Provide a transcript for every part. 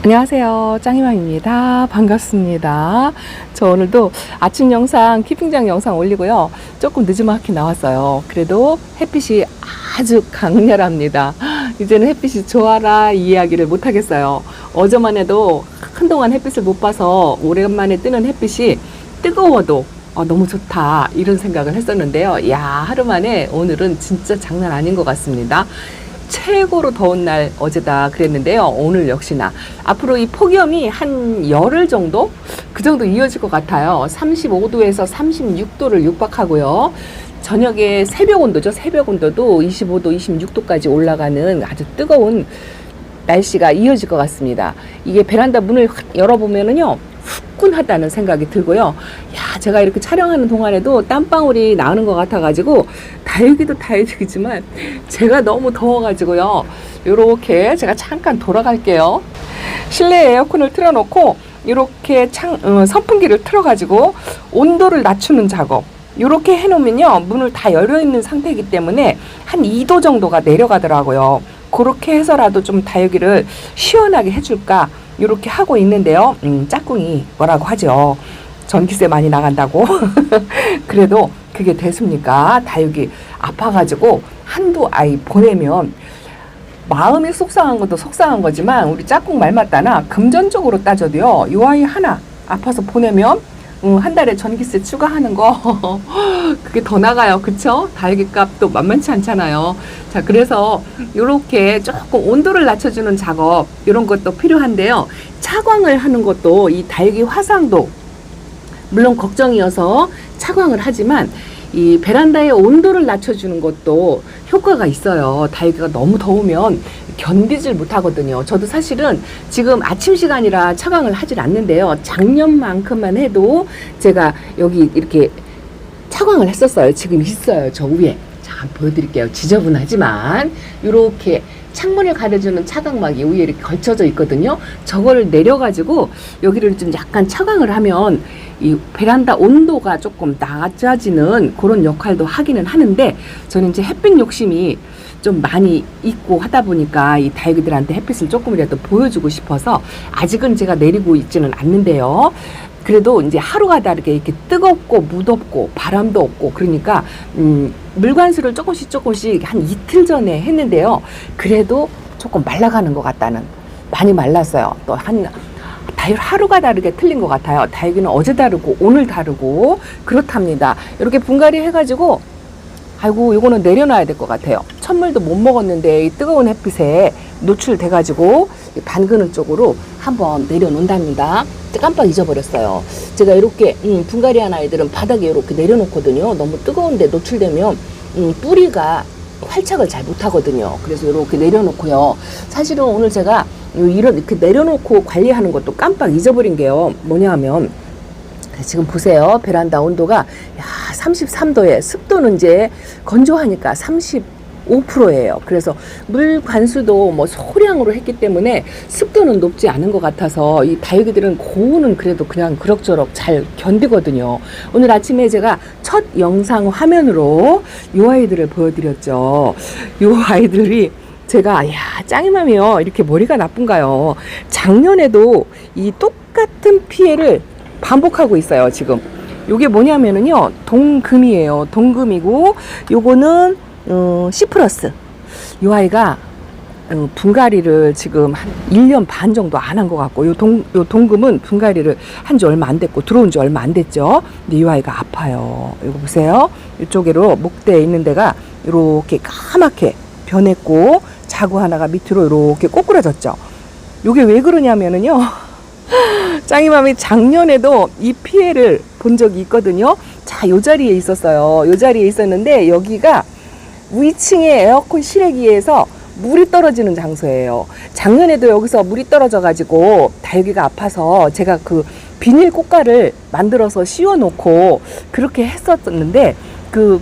안녕하세요, 짱이맘입니다. 반갑습니다. 저 오늘도 아침 영상, 키핑장 영상 올리고요. 조금 늦지막히 나왔어요. 그래도 햇빛이 아주 강렬합니다. 이제는 햇빛이 좋아라 이 이야기를 못하겠어요. 어제만 해도 한동안 햇빛을 못 봐서 오랜만에 뜨는 햇빛이 뜨거워도 너무 좋다 이런 생각을 했었는데요. 야, 하루 만에 오늘은 진짜 장난 아닌 것 같습니다. 최고로 더운 날 어제다 그랬는데요. 오늘 역시나 앞으로 이 폭염이 한 열흘 정도? 그 정도 이어질 것 같아요. 35도에서 36도를 육박하고요. 저녁에 새벽 온도죠. 새벽 온도도 25도, 26도까지 올라가는 아주 뜨거운 날씨가 이어질 것 같습니다. 이게 베란다 문을 열어보면은요, 후끈하다는 생각이 들고요. 야, 제가 이렇게 촬영하는 동안에도 땀방울이 나는 것 같아가지고 다행이도 다행이지만 제가 너무 더워가지고요. 요렇게 제가 잠깐 돌아갈게요. 실내 에어컨을 틀어놓고 이렇게 선풍기를 틀어가지고 온도를 낮추는 작업. 이렇게 해놓으면요, 문을 다 열어있는 상태이기 때문에 한 2도 정도가 내려가더라고요. 그렇게 해서라도 좀 다육이를 시원하게 해줄까 이렇게 하고 있는데요. 짝꿍이 뭐라고 하죠. 전기세 많이 나간다고. 그래도 그게 됐습니까? 다육이 아파가지고 한두 아이 보내면 마음이 속상한 것도 속상한 거지만 우리 짝꿍 말 맞다나 금전적으로 따져도요, 이 아이 하나 아파서 보내면 한 달에 전기세 추가하는 거 그게 더 나가요. 그쵸? 다육이 값도 만만치 않잖아요. 자, 그래서 이렇게 조금 온도를 낮춰주는 작업 이런 것도 필요한데요. 차광을 하는 것도 이 다육이 화상도 물론 걱정이어서 차광을 하지만 이 베란다의 온도를 낮춰주는 것도 효과가 있어요. 다육이가 너무 더우면 견디질 못하거든요. 저도 사실은 지금 아침 시간이라 차광을 하질 않는데요. 작년만큼만 해도 제가 여기 이렇게 차광을 했었어요. 지금 있어요. 저 위에. 자, 한번 보여드릴게요. 지저분하지만 이렇게 창문을 가려주는 차광막이 위에 이렇게 걸쳐져 있거든요. 저거를 내려가지고 여기를 좀 약간 차광을 하면 이 베란다 온도가 조금 낮아지는 그런 역할도 하기는 하는데, 저는 이제 햇빛 욕심이 좀 많이 있고 하다 보니까 이 다육이들한테 햇빛을 조금이라도 보여주고 싶어서 아직은 제가 내리고 있지는 않는데요. 그래도 이제 하루가 다르게 이렇게 뜨겁고 무덥고 바람도 없고 그러니까 물관수를 조금씩 한 이틀 전에 했는데요. 그래도 조금 말라가는 것 같다는, 많이 말랐어요. 또 하루가 다르게 틀린 것 같아요. 다육이는 어제 다르고 오늘 다르고 그렇답니다. 이렇게 분갈이 해가지고 아이고 이거는 내려놔야 될 것 같아요. 찬물도 못 먹었는데 이 뜨거운 햇빛에 노출돼가지고 반그늘 쪽으로 한번 내려놓는답니다. 깜빡 잊어버렸어요. 제가 이렇게 분갈이 한 아이들은 바닥에 이렇게 내려놓거든요. 너무 뜨거운데 노출되면 뿌리가 활착을 잘 못하거든요. 그래서 이렇게 내려놓고요. 사실은 오늘 제가 이렇게 내려놓고 관리하는 것도 깜빡 잊어버린 게요. 뭐냐 하면 지금 보세요. 베란다 온도가 33도에 습도는 이제 건조하니까 35%예요. 그래서 물 관수도 뭐 소량으로 했기 때문에 습도는 높지 않은 것 같아서 이 다육이들은 고온은 그래도 그냥 그럭저럭 잘 견디거든요. 오늘 아침에 제가 첫 영상 화면으로 이 아이들을 보여드렸죠. 이 아이들이 제가 짱이맘이요, 이렇게 머리가 나쁜가요? 작년에도 이 똑같은 피해를 반복하고 있어요. 지금 요게 뭐냐면은요, 동금이에요. 동금이고 요거는 C+. 요 아이가 분갈이를 지금 한 1년 반 정도 안 한 것 같고, 요 동금은 분갈이를 한 지 얼마 안 됐고 들어온 지 얼마 안 됐죠. 근데 이 아이가 아파요. 이거 보세요. 이쪽으로 목대에 있는 데가 이렇게 까맣게 변했고 자구 하나가 밑으로 이렇게 꼬꾸라졌죠. 요게 왜 그러냐면은요, 짱이맘이 작년에도 이 피해를 본 적이 있거든요. 자, 요 자리에 있었어요. 요 자리에 있었는데 여기가 위층의 에어컨 실외기에서 물이 떨어지는 장소예요. 작년에도 여기서 물이 떨어져 가지고 다육이가 아파서 제가 그 비닐 꽃가를 만들어서 씌워 놓고 그렇게 했었는데 그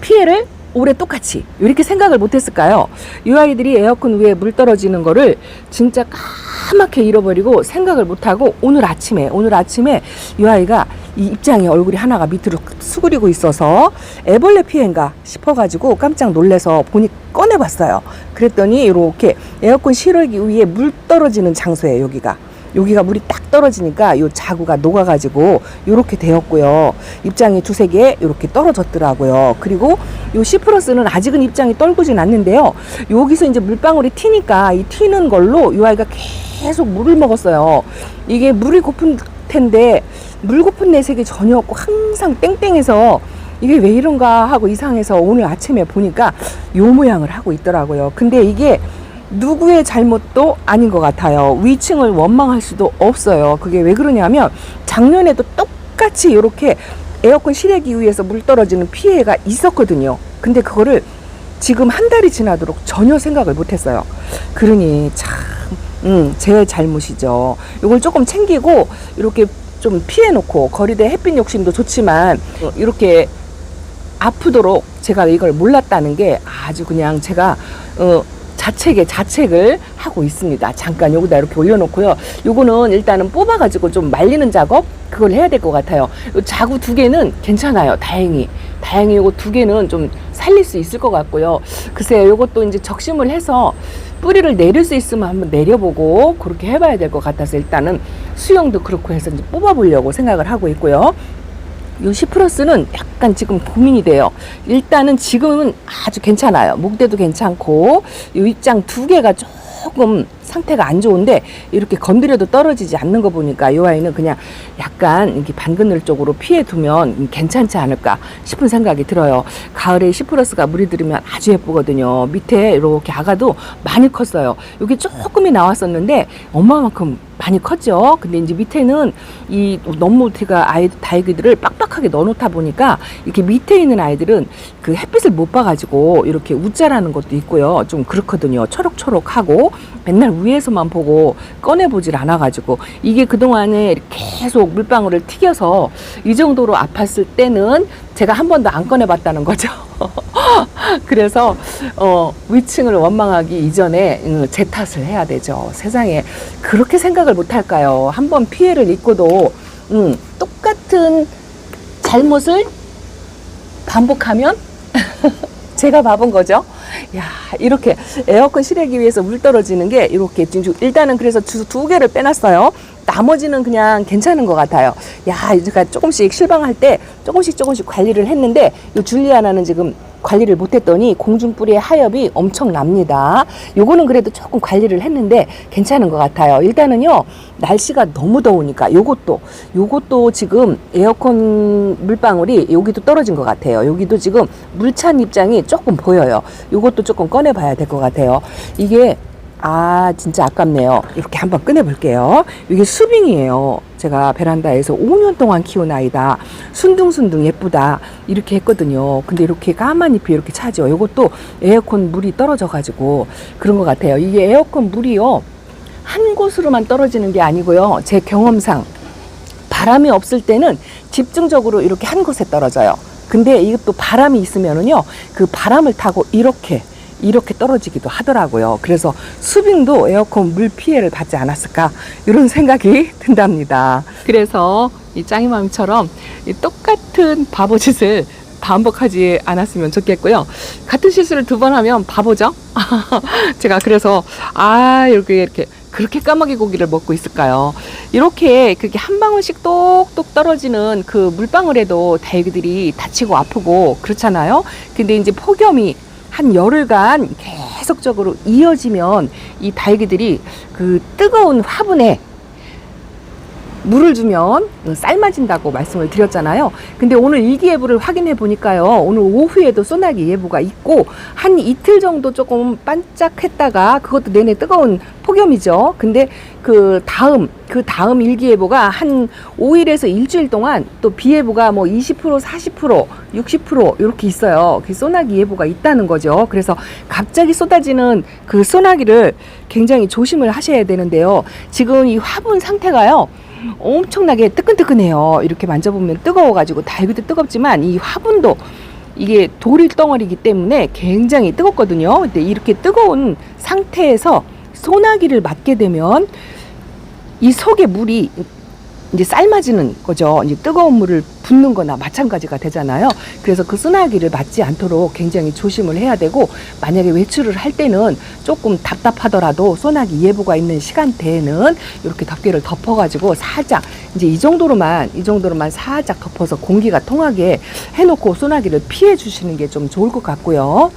피해를 올해 똑같이 이렇게 생각을 못했을까요? 이 아이들이 에어컨 위에 물 떨어지는 거를 진짜 까맣게 잃어버리고 생각을 못하고 오늘 아침에 이 아이가 이 입장에 얼굴이 하나가 밑으로 수그리고 있어서 애벌레 피해인가 싶어가지고 깜짝 놀래서 보니 꺼내봤어요. 그랬더니 이렇게 에어컨 실외기 위에 물 떨어지는 장소예요. 여기가 물이 딱 떨어지니까 요 자구가 녹아가지고 요렇게 되었고요. 입장이 두세 개 이렇게 떨어졌더라고요. 그리고 요 C+는 아직은 입장이 떨구진 않는데요. 여기서 이제 물방울이 튀니까 이 튀는 걸로 요 아이가 계속 물을 먹었어요. 이게 물이 고픈 텐데 물 고픈 내색이 전혀 없고 항상 땡땡해서 이게 왜 이런가 하고 이상해서 오늘 아침에 보니까 요 모양을 하고 있더라고요. 근데 이게 누구의 잘못도 아닌 것 같아요. 위층을 원망할 수도 없어요. 그게 왜 그러냐면 작년에도 똑같이 이렇게 에어컨 실외기 위에서 물 떨어지는 피해가 있었거든요. 근데 그거를 지금 한 달이 지나도록 전혀 생각을 못했어요. 그러니 참 제 잘못이죠. 이걸 조금 챙기고 이렇게 좀 피해놓고 거리대 햇빛 욕심도 좋지만 이렇게 아프도록 제가 이걸 몰랐다는 게 아주 그냥 제가 자책을 하고 있습니다. 잠깐 여기다 이렇게 올려놓고요. 요거는 일단은 뽑아가지고 좀 말리는 작업 그걸 해야 될 것 같아요. 요 자구 두 개는 괜찮아요. 다행히 요거 두 개는 좀 살릴 수 있을 것 같고요. 글쎄요, 요것도 이제 적심을 해서 뿌리를 내릴 수 있으면 한번 내려보고 그렇게 해봐야 될 것 같아서 일단은 수영도 그렇고 해서 이제 뽑아보려고 생각을 하고 있고요. 요 C+는 약간 지금 고민이 돼요. 일단은 지금은 아주 괜찮아요. 목대도 괜찮고 요 입장 두 개가 조금 상태가 안 좋은데 이렇게 건드려도 떨어지지 않는 거 보니까 이 아이는 그냥 약간 이렇게 반그늘 쪽으로 피해 두면 괜찮지 않을까 싶은 생각이 들어요. 가을에 C+가 물이 들으면 아주 예쁘거든요. 밑에 이렇게 아가도 많이 컸어요. 여기 조금이 나왔었는데 엄마만큼 많이 컸죠. 근데 이제 밑에는 이 넘모티가 다육이들을 빡빡하게 넣어놓다 보니까 이렇게 밑에 있는 아이들은 그 햇빛을 못 봐가지고 이렇게 웃자라는 것도 있고요. 좀 그렇거든요. 초록초록하고 맨날 위에서만 보고 꺼내보질 않아가지고 이게 그동안에 계속 물방울을 튀겨서 이 정도로 아팠을 때는 제가 한 번도 안 꺼내봤다는 거죠. 그래서 위층을 원망하기 이전에 제 탓을 해야 되죠. 세상에 그렇게 생각을 못할까요? 한 번 피해를 입고도 똑같은 잘못을 반복하면 제가 바본 거죠. 야, 이렇게 에어컨 실외기 위해서 물 떨어지는 게 이렇게 일단은 그래서 두 개를 빼놨어요. 나머지는 그냥 괜찮은 것 같아요. 야, 제가 조금씩 실방할 때 조금씩 관리를 했는데 이 줄리아나는 지금 관리를 못했더니 공중뿌리의 하엽이 엄청납니다. 요거는 그래도 조금 관리를 했는데 괜찮은 것 같아요. 일단은요, 날씨가 너무 더우니까 요것도 지금 에어컨 물방울이 여기도 떨어진 것 같아요. 여기도 지금 물찬 입장이 조금 보여요. 요것도 조금 꺼내봐야 될 것 같아요. 이게 진짜 아깝네요. 이렇게 한번 꺼내볼게요. 이게 수빙이에요. 제가 베란다에서 5년 동안 키운 아이다. 순둥순둥 예쁘다. 이렇게 했거든요. 근데 이렇게 까만 잎이 이렇게 차죠. 이것도 에어컨 물이 떨어져가지고 그런 것 같아요. 이게 에어컨 물이요. 한 곳으로만 떨어지는 게 아니고요. 제 경험상 바람이 없을 때는 집중적으로 이렇게 한 곳에 떨어져요. 근데 이것도 바람이 있으면은요. 그 바람을 타고 이렇게 떨어지기도 하더라고요. 그래서 수빙도 에어컨 물 피해를 받지 않았을까 이런 생각이 든답니다. 그래서 이 짱이맘처럼 이 똑같은 바보짓을 반복하지 않았으면 좋겠고요. 같은 실수를 두 번 하면 바보죠. 제가 그래서 이렇게 그렇게 까마귀 고기를 먹고 있을까요? 이렇게 그렇게 한 방울씩 똑똑 떨어지는 그 물방울에도 다육이들이 다치고 아프고 그렇잖아요. 근데 이제 폭염이 한 열흘간 계속적으로 이어지면 이 다육이들이 그 뜨거운 화분에 물을 주면 삶아진다고 말씀을 드렸잖아요. 근데 오늘 일기예보를 확인해 보니까요. 오늘 오후에도 소나기 예보가 있고 한 이틀 정도 조금 반짝했다가 그것도 내내 뜨거운 폭염이죠. 근데 그 다음 일기예보가 한 5일에서 일주일 동안 또 비예보가 뭐 20%, 40%, 60% 이렇게 있어요. 그 소나기 예보가 있다는 거죠. 그래서 갑자기 쏟아지는 그 소나기를 굉장히 조심을 하셔야 되는데요. 지금 이 화분 상태가요. 엄청나게 뜨끈뜨끈해요. 이렇게 만져보면 뜨거워가지고 다육이도 뜨겁지만 이 화분도 이게 돌덩어리이기 때문에 굉장히 뜨겁거든요. 근데 이렇게 뜨거운 상태에서 소나기를 맞게 되면 이 속에 물이 이제 삶아지는 거죠. 이제 뜨거운 물을 붓는 거나 마찬가지가 되잖아요. 그래서 그 소나기를 맞지 않도록 굉장히 조심을 해야 되고, 만약에 외출을 할 때는 조금 답답하더라도 소나기 예보가 있는 시간대에는 이렇게 덮개를 덮어가지고 살짝 이제 이 정도로만 살짝 덮어서 공기가 통하게 해놓고 소나기를 피해 주시는 게 좀 좋을 것 같고요.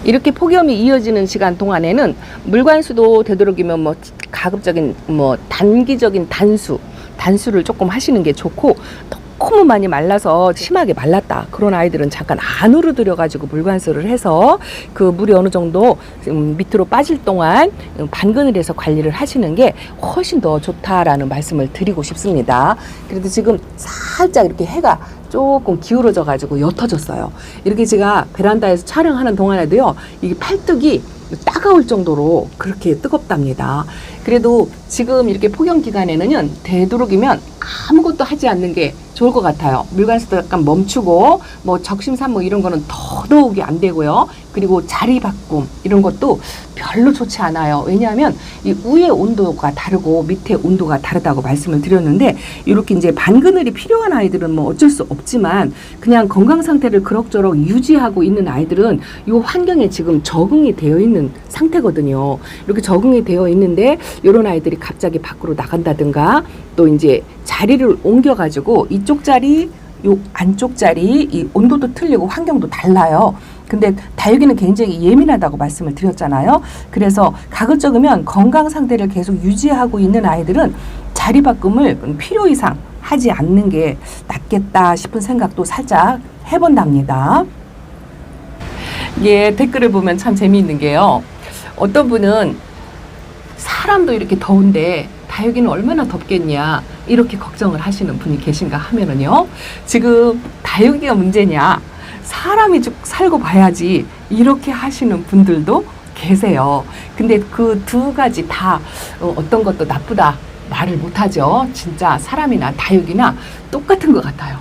이렇게 폭염이 이어지는 시간 동안에는 물관수도 되도록이면 뭐 가급적인 뭐 단기적인 단수를 조금 하시는 게 좋고, 너무 많이 말라서 심하게 말랐다 그런 아이들은 잠깐 안으로 들여가지고 물관수를 해서 그 물이 어느 정도 밑으로 빠질 동안 반그늘에서 관리를 하시는 게 훨씬 더 좋다라는 말씀을 드리고 싶습니다. 그래도 지금 살짝 이렇게 해가 조금 기울어져 가지고 옅어졌어요. 이렇게 제가 베란다에서 촬영하는 동안에도요, 이게 팔뚝이 따가울 정도로 그렇게 뜨겁답니다. 그래도 지금 이렇게 폭염 기간에는 되도록이면 아무것도 하지 않는 게 좋을 것 같아요. 물관수도 약간 멈추고, 뭐 적심산모 이런 거는 더더욱이 안 되고요. 그리고 자리 바꿈 이런 것도 별로 좋지 않아요. 왜냐하면 이 위의 온도가 다르고 밑에 온도가 다르다고 말씀을 드렸는데, 이렇게 이제 반그늘이 필요한 아이들은 뭐 어쩔 수 없지만, 그냥 건강 상태를 그럭저럭 유지하고 있는 아이들은 이 환경에 지금 적응이 되어 있는 상태거든요. 이렇게 적응이 되어 있는데 이런 아이들이 갑자기 밖으로 나간다든가, 또 이제 자리를 옮겨가지고 이쪽 자리, 요 안쪽 자리, 이 온도도 틀리고 환경도 달라요. 근데 다육이는 굉장히 예민하다고 말씀을 드렸잖아요. 그래서 가급적이면 건강 상태를 계속 유지하고 있는 아이들은 자리 바꿈을 필요 이상 하지 않는 게 낫겠다 싶은 생각도 살짝 해본답니다. 예, 댓글을 보면 참 재미있는 게요, 어떤 분은 사람도 이렇게 더운데 다육이는 얼마나 덥겠냐 이렇게 걱정을 하시는 분이 계신가 하면은요, 지금 다육이가 문제냐 사람이 쭉 살고 봐야지 이렇게 하시는 분들도 계세요. 근데 그 두 가지 다 어떤 것도 나쁘다 말을 못하죠. 진짜 사람이나 다육이나 똑같은 것 같아요.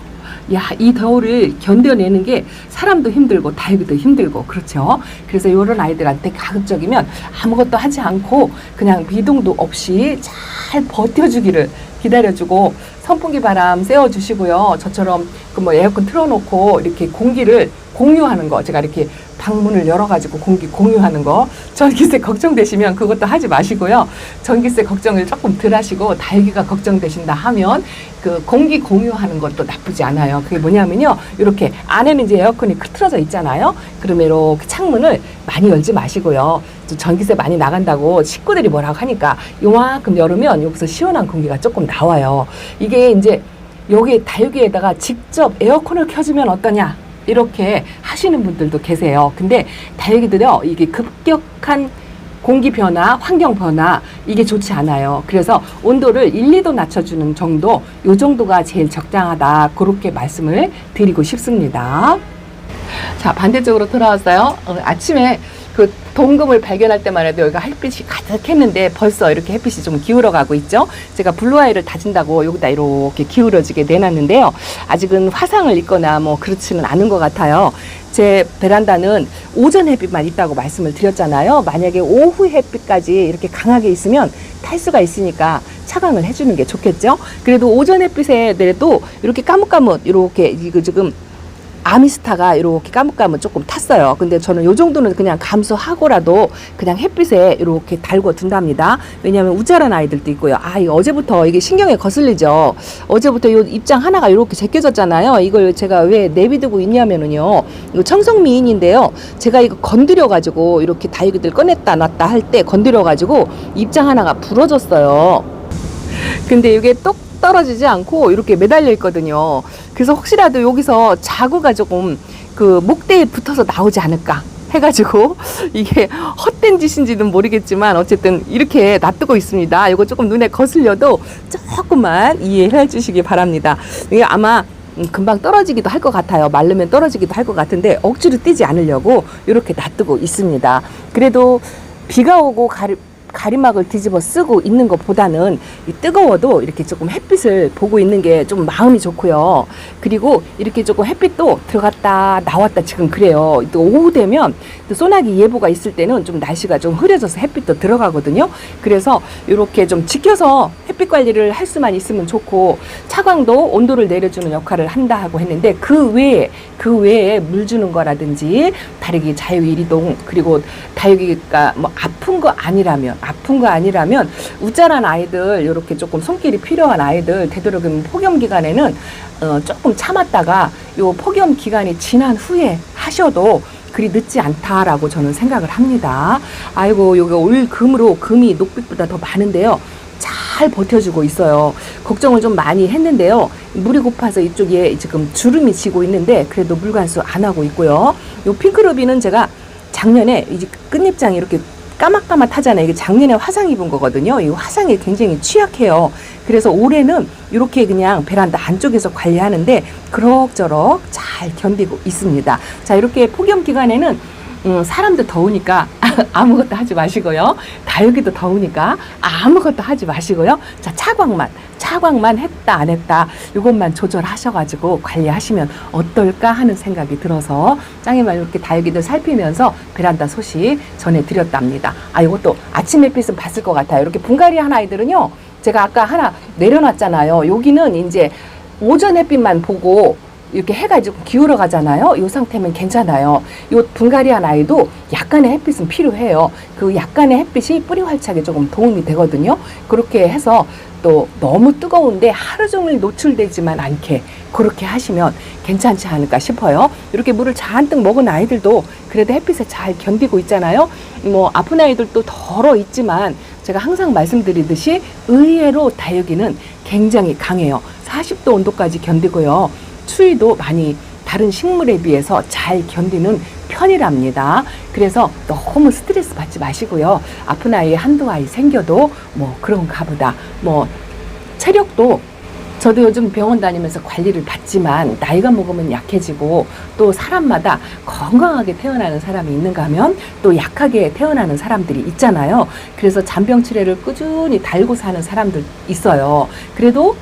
야, 이 더위를 견뎌내는 게 사람도 힘들고 다육이도 힘들고 그렇죠. 그래서 이런 아이들한테 가급적이면 아무것도 하지 않고 그냥 미동도 없이 잘 버텨주기를 기다려주고, 선풍기 바람 쐬어주시고요. 저처럼 그 뭐 에어컨 틀어놓고 이렇게 공기를 공유하는 거, 제가 이렇게 방문을 열어가지고 공기 공유하는 거, 전기세 걱정되시면 그것도 하지 마시고요. 전기세 걱정을 조금 덜 하시고, 다육이가 걱정되신다 하면 그 공기 공유하는 것도 나쁘지 않아요. 그게 뭐냐면요, 이렇게 안에는 이제 에어컨이 틀어져 있잖아요. 그러면 이렇게 창문을 많이 열지 마시고요. 전기세 많이 나간다고 식구들이 뭐라고 하니까 요만큼 열으면 여기서 시원한 공기가 조금 나와요. 이게 이제 여기 다육이에다가 직접 에어컨을 켜주면 어떠냐 이렇게 하시는 분들도 계세요. 근데 다육이들요, 이게 급격한 공기 변화, 환경 변화 이게 좋지 않아요. 그래서 온도를 1, 2도 낮춰주는 정도, 요 정도가 제일 적당하다 그렇게 말씀을 드리고 싶습니다. 자, 반대쪽으로 돌아왔어요. 아침에 그 동금을 발견할 때만 해도 여기가 햇빛이 가득했는데 벌써 이렇게 햇빛이 좀 기울어 가고 있죠. 제가 블루아이를 다진다고 여기다 이렇게 기울어지게 내놨는데요, 아직은 화상을 입거나 뭐 그렇지는 않은 것 같아요. 제 베란다는 오전 햇빛만 있다고 말씀을 드렸잖아요. 만약에 오후 햇빛까지 이렇게 강하게 있으면 탈 수가 있으니까 차광을 해주는 게 좋겠죠. 그래도 오전 햇빛에도 이렇게 까뭇까뭇 이렇게 이거 지금 아미스타가 이렇게 까뭇까뭇 조금 탔어요. 근데 저는 요 정도는 그냥 감수하고라도 그냥 햇빛에 이렇게 달궈 둔답니다. 왜냐하면 우짜란 아이들도 있고요. 아, 이거 어제부터 이게 신경에 거슬리죠. 어제부터 요 입장 하나가 이렇게 제껴졌잖아요. 이걸 제가 왜 내비두고 있냐면은요, 이거 청성미인인데요, 제가 이거 건드려가지고 이렇게 다육이들 꺼냈다 놨다 할 때 건드려가지고 입장 하나가 부러졌어요. 근데 이게 똑 떨어지지 않고 이렇게 매달려 있거든요. 그래서 혹시라도 여기서 자구가 조금 그 목대에 붙어서 나오지 않을까 해가지고, 이게 헛된 짓인지는 모르겠지만 어쨌든 이렇게 놔두고 있습니다. 이거 조금 눈에 거슬려도 조금만 이해해 주시기 바랍니다. 이게 아마 금방 떨어지기도 할 것 같아요. 마르면 떨어지기도 할 것 같은데 억지로 띄지 않으려고 이렇게 놔두고 있습니다. 그래도 비가 오고 가림막을 뒤집어 쓰고 있는 것보다는 이 뜨거워도 이렇게 조금 햇빛을 보고 있는 게 좀 마음이 좋고요. 그리고 이렇게 조금 햇빛도 들어갔다 나왔다 지금 그래요. 또 오후 되면 또 소나기 예보가 있을 때는 좀 날씨가 좀 흐려져서 햇빛도 들어가거든요. 그래서 이렇게 좀 지켜서 햇빛 관리를 할 수만 있으면 좋고, 차광도 온도를 내려주는 역할을 한다 하고 했는데 그 외에 물 주는 거라든지 다육이 자유일 이동, 그리고 다육이가 뭐 아픈 거 아니라면 우짜란 아이들, 이렇게 조금 손길이 필요한 아이들 되도록이면 폭염 기간에는 조금 참았다가 요 폭염 기간이 지난 후에 하셔도 그리 늦지 않다라고 저는 생각을 합니다. 아이고, 요게 올 금으로 금이 녹빛보다 더 많은데요. 잘 버텨주고 있어요. 걱정을 좀 많이 했는데요. 물이 고파서 이쪽에 지금 주름이 지고 있는데 그래도 물관수 안 하고 있고요. 요 핑크루비는 제가 작년에 이제 끝잎장이 이렇게 까맣까맣하잖아요. 이게 작년에 화상 입은 거거든요. 이 화상에 굉장히 취약해요. 그래서 올해는 이렇게 그냥 베란다 안쪽에서 관리하는데 그럭저럭 잘 견디고 있습니다. 자, 이렇게 폭염 기간에는 사람도 더우니까 아무것도 하지 마시고요. 다육이도 더우니까 아무것도 하지 마시고요. 자, 차광만 했다 안 했다 이것만 조절하셔가지고 관리하시면 어떨까 하는 생각이 들어서 짱이만 이렇게 다육이들 살피면서 베란다 소식 전해드렸답니다. 아, 이것도 아침 햇빛은 봤을 것 같아요. 이렇게 분갈이 한 아이들은요, 제가 아까 하나 내려놨잖아요. 여기는 이제 오전 햇빛만 보고 이렇게 해가 조금 기울어 가잖아요. 이 상태면 괜찮아요. 이 분갈이한 아이도 약간의 햇빛은 필요해요. 그 약간의 햇빛이 뿌리 활착에 조금 도움이 되거든요. 그렇게 해서 또 너무 뜨거운데 하루 종일 노출되지만 않게 그렇게 하시면 괜찮지 않을까 싶어요. 이렇게 물을 잔뜩 먹은 아이들도 그래도 햇빛에 잘 견디고 있잖아요. 뭐 아픈 아이들도 덜어 있지만 제가 항상 말씀드리듯이 의외로 다육이는 굉장히 강해요. 40도 온도까지 견디고요. 추위도 많이 다른 식물에 비해서 잘 견디는 편이랍니다. 그래서 너무 스트레스 받지 마시고요. 아픈 아이 한두 아이 생겨도 뭐 그런가 보다. 뭐 체력도 저도 요즘 병원 다니면서 관리를 받지만 나이가 먹으면 약해지고 또 사람마다 건강하게 태어나는 사람이 있는가 하면 또 약하게 태어나는 사람들이 있잖아요. 그래서 잔병 치레를 꾸준히 달고 사는 사람들 있어요. 그래도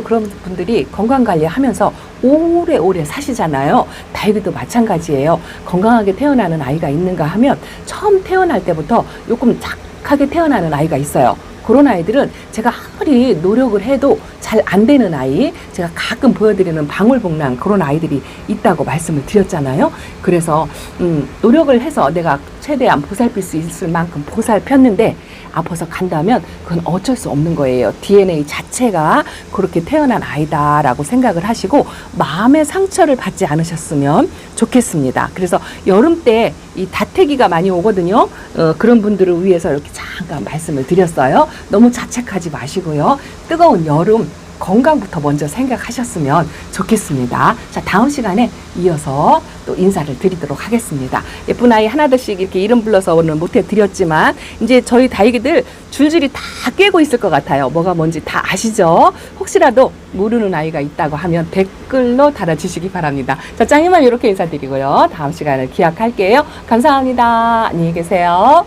그런 분들이 건강관리하면서 오래오래 사시잖아요. 다육이도 마찬가지예요. 건강하게 태어나는 아이가 있는가 하면 처음 태어날 때부터 조금 작하게 태어나는 아이가 있어요. 그런 아이들은 제가 아무리 노력을 해도 잘 안 되는 아이, 제가 가끔 보여드리는 방울복랑 그런 아이들이 있다고 말씀을 드렸잖아요. 그래서 노력을 해서 내가 최대한 보살필 수 있을 만큼 보살폈는데 아파서 간다면 그건 어쩔 수 없는 거예요. DNA 자체가 그렇게 태어난 아이다라고 생각을 하시고 마음의 상처를 받지 않으셨으면 좋겠습니다. 그래서 여름 때 이 다태기가 많이 오거든요. 그런 분들을 위해서 이렇게 잠깐 말씀을 드렸어요. 너무 자책하지 마시고요. 뜨거운 여름 건강부터 먼저 생각하셨으면 좋겠습니다. 자, 다음 시간에 이어서 또 인사를 드리도록 하겠습니다. 예쁜 아이 하나둘씩 이렇게 이름 불러서 오늘 못해드렸지만 이제 저희 다육이들 줄줄이 다 깨고 있을 것 같아요. 뭐가 뭔지 다 아시죠? 혹시라도 모르는 아이가 있다고 하면 댓글로 달아주시기 바랍니다. 자, 짱이만 이렇게 인사드리고요. 다음 시간을 기약할게요. 감사합니다. 안녕히 계세요.